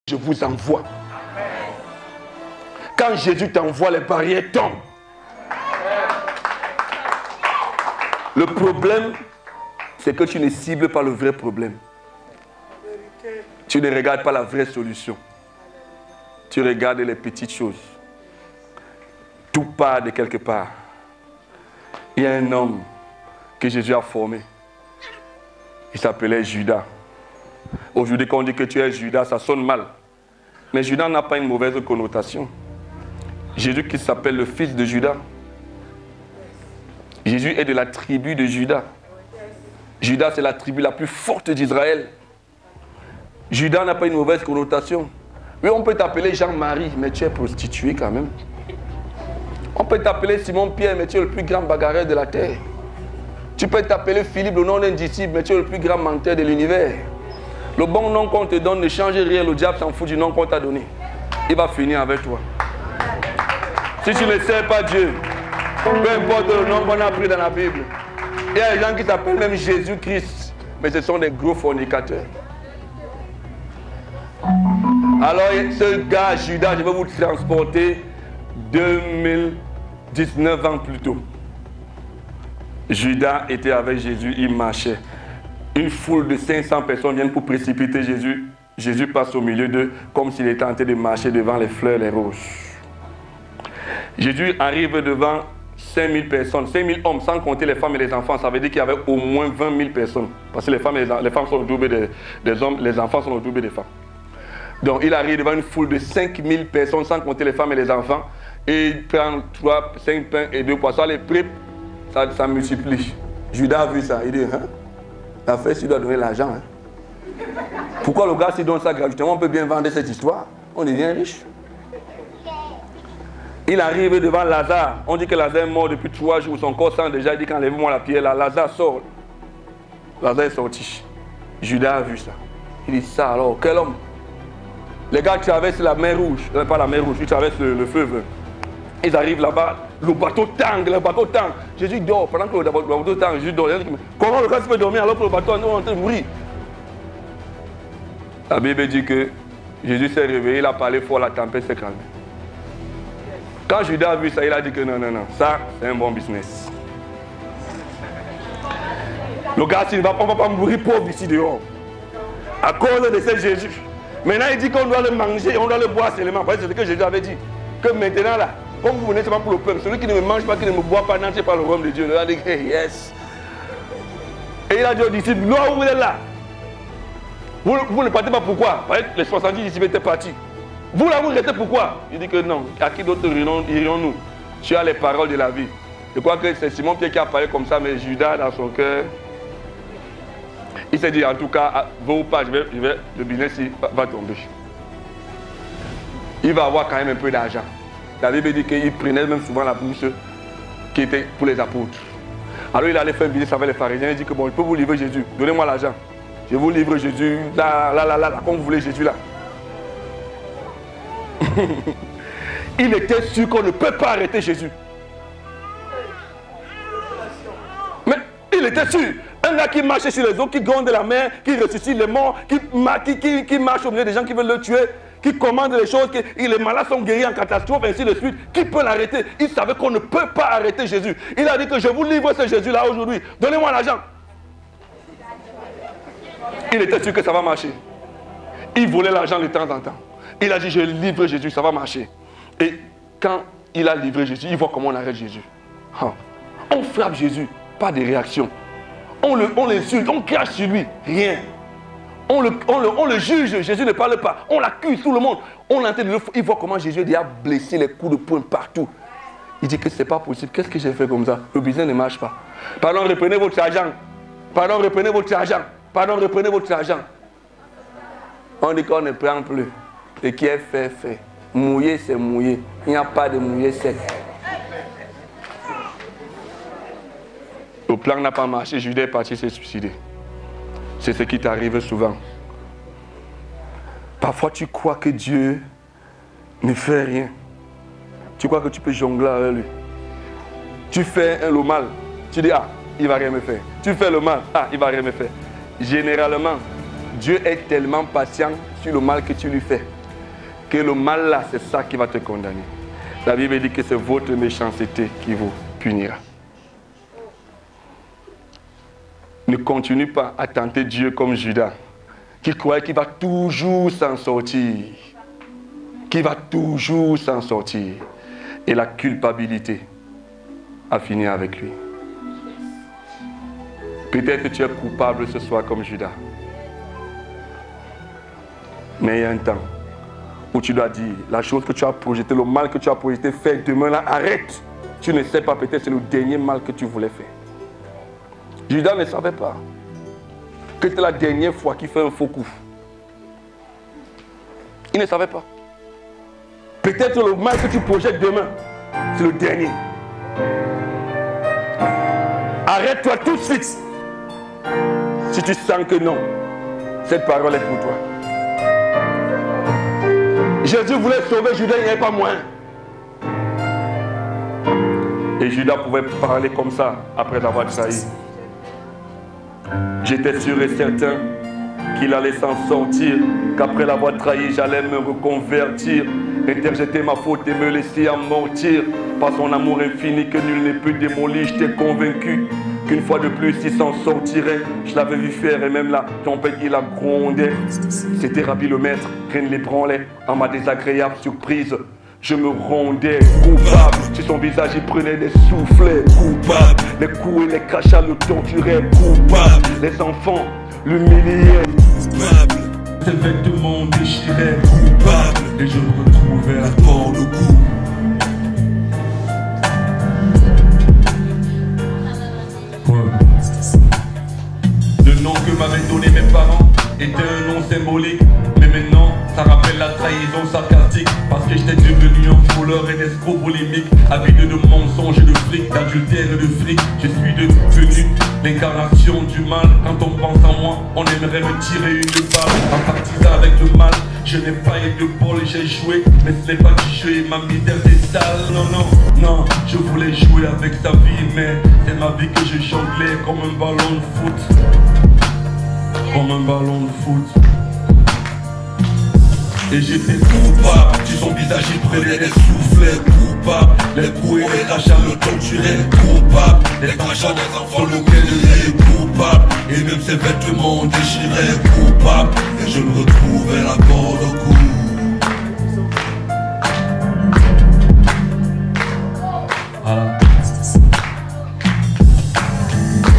je vous envoie. Quand Jésus t'envoie, les barrières tombent. Le problème, c'est que tu ne cibles pas le vrai problème. Tu ne regardes pas la vraie solution. Tu regardes les petites choses. Tout part de quelque part. Il y a un homme que Jésus a formé. Il s'appelait Judas. Aujourd'hui, quand on dit que tu es Judas, ça sonne mal. Mais Judas n'a pas une mauvaise connotation. Jésus qui s'appelle le fils de Judas. Jésus est de la tribu de Judas. Judas, c'est la tribu la plus forte d'Israël. Judas n'a pas une mauvaise connotation. Oui, on peut t'appeler Jean-Marie, mais tu es prostitué quand même. On peut t'appeler Simon-Pierre, mais tu es le plus grand bagarreur de la terre. Tu peux t'appeler Philippe, le nom d'un disciple, mais tu es le plus grand menteur de l'univers. Le bon nom qu'on te donne ne change rien, le diable s'en fout du nom qu'on t'a donné. Il va finir avec toi. Si tu ne sais pas Dieu, peu importe le nom qu'on a pris dans la Bible, il y a des gens qui s'appellent même Jésus-Christ, mais ce sont des gros fornicateurs. Alors ce gars, Judas, je vais vous transporter 2019 ans plus tôt. Judas était avec Jésus, il marchait. Une foule de 500 personnes viennent pour précipiter Jésus. Jésus passe au milieu d'eux comme s'il était en train de marcher devant les fleurs, les roses. Jésus arrive devant 5000 personnes, 5000 hommes, sans compter les femmes et les enfants. Ça veut dire qu'il y avait au moins 20 000 personnes. Parce que les femmes sont au double des hommes, les enfants sont au double des femmes. Donc il arrive devant une foule de 5000 personnes, sans compter les femmes et les enfants. Et il prend 3, 5 pains et 2 poissons. Les prix, ça multiplie. Judas a vu ça. Il dit, hein? La fête, il doit donner l'argent. Hein? Pourquoi le gars s'il donne ça gratuitement? On peut bien vendre cette histoire. On devient riche. Il arrive devant Lazare. On dit que Lazare est mort depuis 3 jours. Son corps sent déjà. Il dit qu'enlève-moi la pierre là. Lazare sort. Lazare est sorti. Judas a vu ça. Il dit ça alors, quel homme? Les gars traversent la mer Rouge. Pas la mer Rouge, ils traversent le fleuve. Ils arrivent là-bas. Le bateau tangue, le bateau tangue. Jésus dort. Pendant que le bateau tangue, Jésus dort. Comment le gars peut dormir alors que le bateau est en train de mourir? La Bible dit que Jésus s'est réveillé, il a parlé fort, la tempête s'est calmée. Quand Judas a vu ça, il a dit que non, ça c'est un bon business. Le gars, on ne va pas mourir pauvre ici dehors. À cause de ce Jésus. Maintenant, il dit qu'on doit le manger, on doit le boire seulement. C'est ce que Jésus avait dit. Que maintenant là, comme vous venez seulement pour le peuple, celui qui ne me mange pas, qui ne me boit pas, n'entre pas le royaume de Dieu. Il a dit, hey, yes. Et il a dit aux disciples, non, vous êtes là. Vous ne partez pas pourquoi? Parce que les 70 disciples étaient partis. Vous là, vous restez pourquoi? Il dit que non. À qui d'autre irions-nous? Tu as les paroles de la vie. Je crois que c'est Simon Pierre qui a parlé comme ça, mais Judas dans son cœur, il s'est dit en tout cas, vaut ou pas, le business va tomber. Il va avoir quand même un peu d'argent. La Bible dit qu'il prenait même souvent la bourse qui était pour les apôtres. Alors il allait faire un business avec les pharisiens. Il dit que bon, je peux vous livrer Jésus. Donnez-moi l'argent. Je vous livre Jésus. Là, comme vous voulez Jésus là. Il était sûr qu'on ne peut pas arrêter Jésus. Mais il était sûr. Un gars qui marche sur les eaux, qui gronde la mer, qui ressuscite les morts, qui marche au milieu des gens qui veulent le tuer, qui commande les choses, les malades sont guéris en catastrophe, ainsi de suite. Qui peut l'arrêter? Il savait qu'on ne peut pas arrêter Jésus. Il a dit que je vous livre ce Jésus-là aujourd'hui. Donnez-moi l'argent. Il était sûr que ça va marcher. Il volait l'argent de temps en temps. Il a dit, je livre Jésus, ça va marcher. Et quand il a livré Jésus, il voit comment on arrête Jésus. On frappe Jésus, pas de réaction. On l'insulte, on crache sur lui, rien. On le juge, Jésus ne parle pas. On l'accuse, tout le monde. On l'entend, il voit comment Jésus a blessé les coups de poing partout. Il dit que ce n'est pas possible. Qu'est-ce que j'ai fait comme ça? Le business ne marche pas. Pardon, reprenez votre argent. Pardon, reprenez votre argent. Pardon, reprenez votre argent. On dit qu'on ne prend plus. Ce qui est fait, fait. Mouillé, c'est mouillé. Il n'y a pas de mouillé sec. Le plan n'a pas marché, Judas est parti se suicider. C'est ce qui t'arrive souvent. Parfois tu crois que Dieu ne fait rien. Tu crois que tu peux jongler avec lui. Tu fais le mal, tu dis, ah, il ne va rien me faire. Tu fais le mal, ah, il ne va rien me faire. Généralement, Dieu est tellement patient sur le mal que tu lui fais. que le mal là, c'est ça qui va te condamner. La Bible dit que c'est votre méchanceté qui vous punira. Ne continue pas à tenter Dieu comme Judas, qui croyait qu'il va toujours s'en sortir. Qu'il va toujours s'en sortir. Et la culpabilité a fini avec lui. Peut-être que tu es coupable ce soir comme Judas. Mais il y a un temps où tu dois dire, la chose que tu as projetée, le mal que tu as projeté, fais demain là, arrête. Tu ne sais pas, peut-être c'est le dernier mal que tu voulais faire. Judas ne savait pas que c'était la dernière fois qu'il fait un faux coup. Il ne savait pas. Peut-être le mal que tu projettes demain, c'est le dernier. Arrête-toi tout de suite. Si tu sens que non, cette parole est pour toi. Jésus voulait sauver Judas, il n'y avait pas moyen. Et Judas pouvait parler comme ça après avoir trahi. J'étais sûr et certain qu'il allait s'en sortir, qu'après l'avoir trahi, j'allais me reconvertir, interjeter ma faute et me laisser amortir par son amour infini que nul ne peut démolir. J'étais convaincu qu'une fois de plus il s'en sortirait. Je l'avais vu faire et même la tempête il a grondé. C'était Rabbi le maître, rien ne l'ébranlait. À ma désagréable surprise, je me rendais coupable. Sur son visage il prenait des soufflets. Coupable. Les coups et les crachats le torturaient. Coupable. Les enfants l'humiliaient. Coupable. Ses vêtements déchiraient. Coupable. Et je me retrouvais la corde au cou. Le nom que m'avaient donné mes parents était un nom symbolique. Mais maintenant, ça rappelle la trahison sarcastique. Parce que j'étais devenu un voleur et un escroc boulimique, avide de mensonges et de fric, d'adultère et de fric. Je suis devenu l'incarnation du mal. Quand on pense en moi, on aimerait me tirer une balle. En partisan avec le mal, je n'ai pas eu de bol, j'ai joué. Mais ce n'est pas du jeu et ma misère c'est sale. Non, non, non, je voulais jouer avec sa vie. Mais c'est ma vie que je jonglais comme un ballon de foot. Comme un ballon de foot. Et j'étais coupable, sur son visage il prenait des soufflets. Coupable, les coups et les crachats le torturaient. Coupable, les crachats des enfants le gueulaient. Coupable, et même ses vêtements déchiraient. Coupable, et je me retrouvais la corde au cou. Voilà.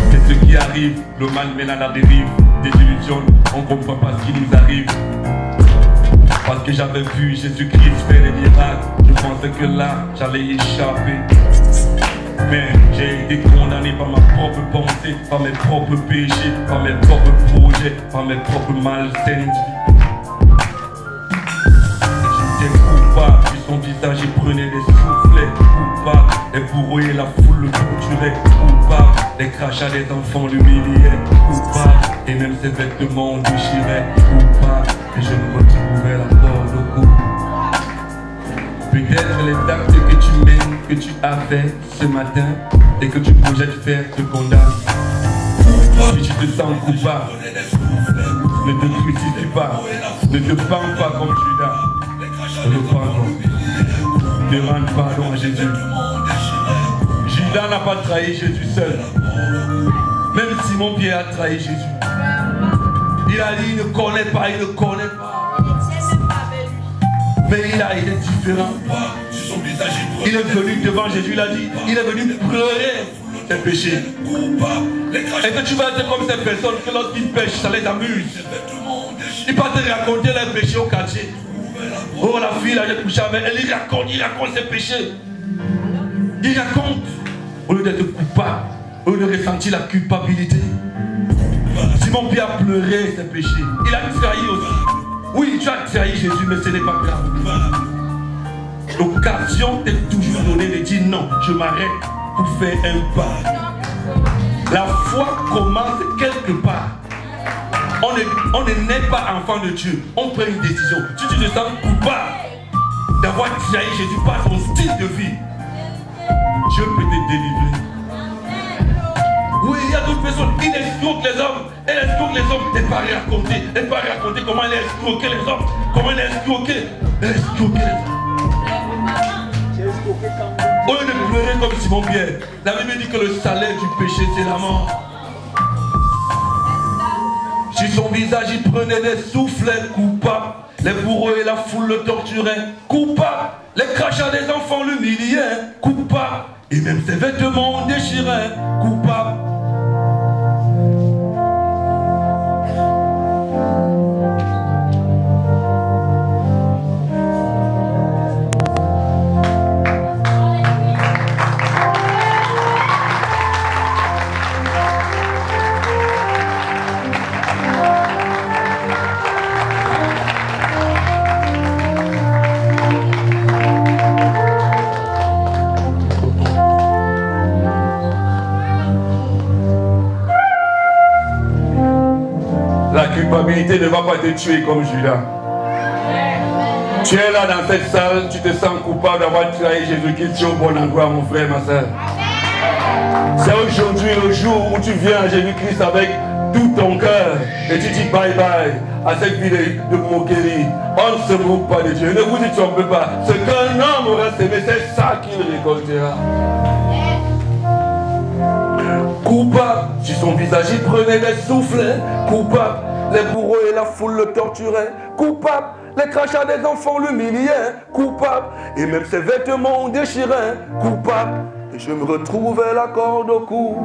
C'est ce qui arrive, le mal mène à la dérive. Désillusionne, on comprend pas ce qui nous arrive. Parce que j'avais vu Jésus-Christ faire des miracles, je pensais que là, j'allais échapper. Mais j'ai été condamné par ma propre pensée, par mes propres péchés, par mes propres projets, par mes propres malsaines. J'étais coupable, sur son visage il prenait des soufflets. Coupable, et pour eux la foule le torturait. Coupable, les crachats des enfants l'humiliaient. Coupable, et même ses vêtements déchiraient. Coupable, et je me retrouvais la corde au cou. Peut-être les actes que tu mènes, que tu as fait ce matin et que tu projettes faire te condamnent. Si tu te sens coupable, ne te crucifie pas, ne te pends pas comme Judas. Demande pardon à Jésus. Judas n'a pas trahi Jésus seul. Même Simon-Pierre a trahi Jésus. Il a dit, il ne connaît pas, il ne connaît pas. Mais il a été différent. Il est venu devant Jésus, il a dit, il est venu pleurer ses péchés. Et que tu vas être comme ces personnes que lorsqu'ils pêchent, ça les amuse. Ils partent te raconter leurs péchés au quartier. Oh la fille là, j'ai couché avec elle, il raconte ses péchés. Il raconte, au lieu d'être coupable, au lieu de ressentir la culpabilité. Simon-Pierre a pleuré ses péchés. Il a trahi aussi. Oui, tu as trahi Jésus, mais ce n'est pas grave. L'occasion t'est toujours donnée de dire non, je m'arrête pour faire un pas. La foi commence quelque part. On ne naît pas enfant de Dieu. On prend une décision. Si tu te sens coupable d'avoir trahi Jésus par ton style de vie, Dieu peut te délivrer. Oui, il y a d'autres personnes qui escroquent les hommes. Elle escroque les hommes. Elle pas raconter. Elle pas raconter comment elle a escroqué les hommes. Comment elle a escroqué. Elle a escroqué les hommes. Au lieu de pleurer comme Simon Pierre, la Bible dit que le salaire du péché, c'est la mort. Sur son visage, il prenait des soufflets coupables. Les bourreaux et la foule le torturaient. Coupable. Les crachats des enfants l'humiliaient. Coupable. Et même ses vêtements on déchirait. Coupable. La culpabilité ne va pas te tuer comme Judas. Tu es là dans cette salle, tu te sens coupable d'avoir trahi Jésus-Christ. Tu es au bon endroit, mon frère, ma soeur. C'est aujourd'hui le jour où tu viens à Jésus-Christ avec tout ton cœur et tu dis bye bye à cette vie de moquerie. On ne se moque pas de Dieu. Ne vous y trompez pas. Ce qu'un homme aura semé, c'est ça qu'il récoltera. Coupable, sur son visage il prenait des soufflets. Coupable, les bourreaux et la foule le torturaient. Coupable, les crachats des enfants l'humiliaient. Coupable, et même ses vêtements on déchirait. Coupable, et je me retrouvais la corde au cou.